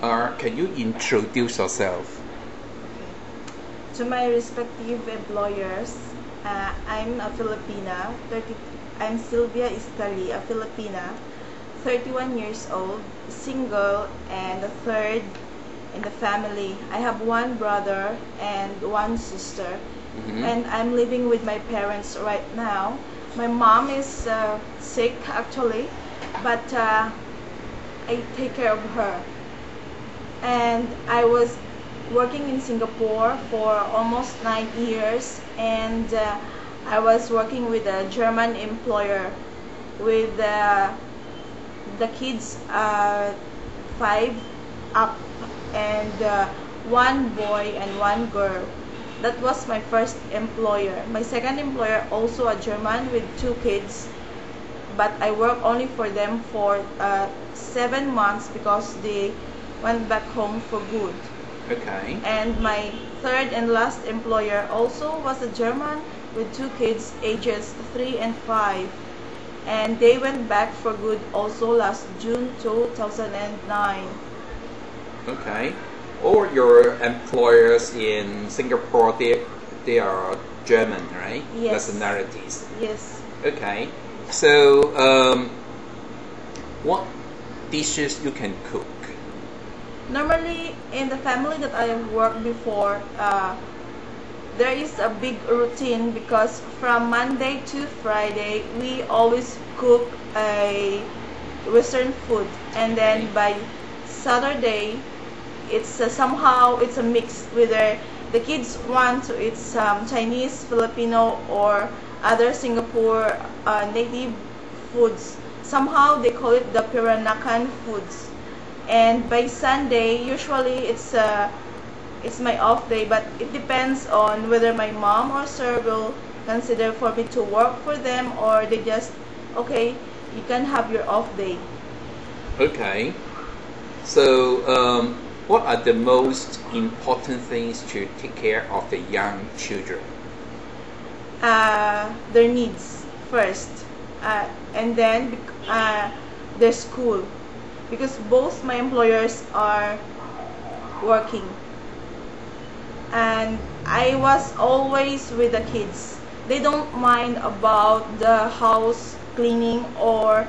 Can you introduce yourself? To my respective employers, I'm a Filipina. I'm Sylvia Iscali, a Filipina, 31 years old, single, and the third in the family. I have one brother and one sister, and I'm living with my parents right now. My mom is sick actually, but I take care of her. And I was working in Singapore for almost 9 years, and I was working with a German employer with the kids 5 up, and one boy and one girl. That was my first employer. My second employer, also a German with 2 kids, but I worked only for them for 7 months because they went back home for good. Okay. And my third and last employer also was a German with 2 kids ages 3 and 5, and they went back for good also last June 2009. Okay. All your employers in Singapore, they are German, right? Yes. Nationalities. Yes. Okay. So, what dishes you can cook? Normally, in the family that I have worked before, there is a big routine because from Monday to Friday, we always cook a Western food, and then by Saturday, it's somehow it's a mix. Whether the kids want to eat some Chinese, Filipino, or other Singapore native foods, somehow they call it the Peranakan foods. And by Sunday, usually it's my off day, but it depends on whether my mom or sir will consider for me to work for them, or they just, okay, you can have your off day. Okay. So, what are the most important things to take care of the young children? Their needs first, and then their school, because both my employers are working, and I was always with the kids. They don't mind about the house cleaning or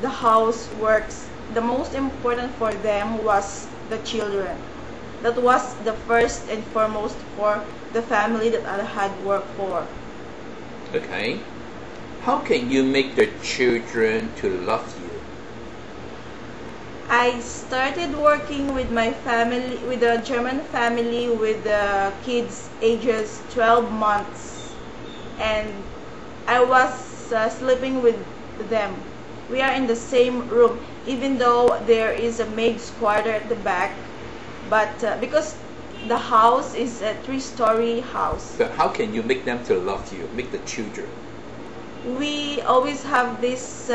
the houseworks. The most important for them was the children. That was the first and foremost for the family that I had worked for. Okay. How can you make the children to love you? I started working with my family, with a German family with the kids ages 12 months, and I was sleeping with them. We are in the same room, even though there is a maid's quarter at the back, but because the house is a 3-story house. So how can you make them to love you, make the children? We always have this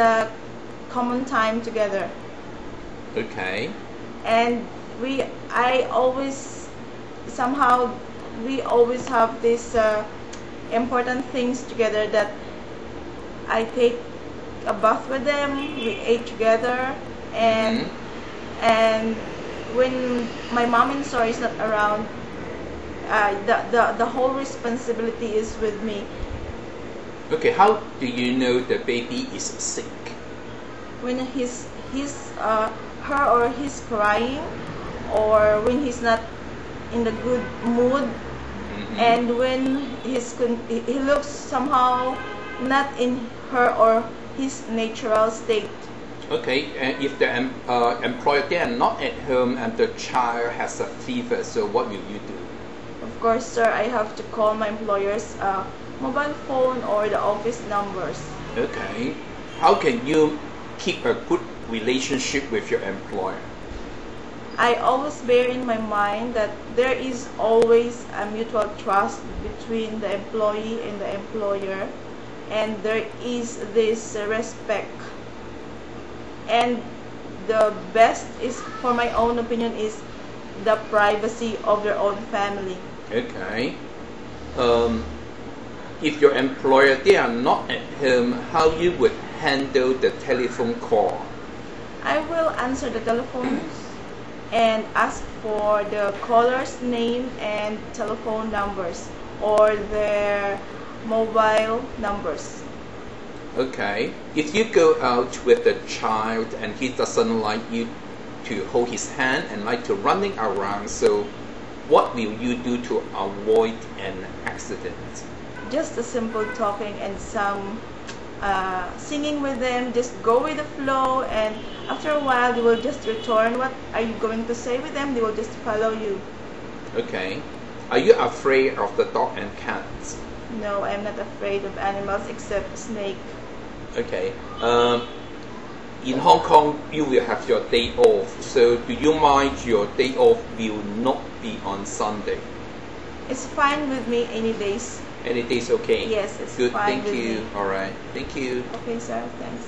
common time together. Okay. And I always, somehow, we always have these important things together, that I take a bath with them, we ate together, and when my mom and sir is not around, the whole responsibility is with me. Okay, how do you know the baby is sick? When her or he's crying, or when he's not in the good mood, and when he looks somehow not in her or his natural state. Okay, and if the employer, they are not at home and the child has a fever, so what will you do? Of course, sir, I have to call my employer's mobile phone or the office numbers. Okay. How can you keep a good relationship with your employer? I always bear in my mind that there is always a mutual trust between the employee and the employer, and there is this respect. And the best is, for my own opinion, is the privacy of your own family. Okay. If your employer, they are not at home, how you would handle the telephone call? I will answer the telephones, and ask for the caller's name and telephone numbers or their mobile numbers. Okay. If you go out with the child and he doesn't like you to hold his hand and like to running around, so what will you do to avoid an accident? Just a simple talking and some singing with them. Just go with the flow, and after a while they will just return what are you going to say with them. They will just follow you. Okay. Are you afraid of the dog and cats? No, I'm not afraid of animals except snake. Okay. In Hong Kong, you will have your day off. So do you mind your day off will not be on Sunday? It's fine with me any days. Any days okay? Yes, it's good. fine Thank with you. me. All right. Thank you. Okay, sir. Thanks.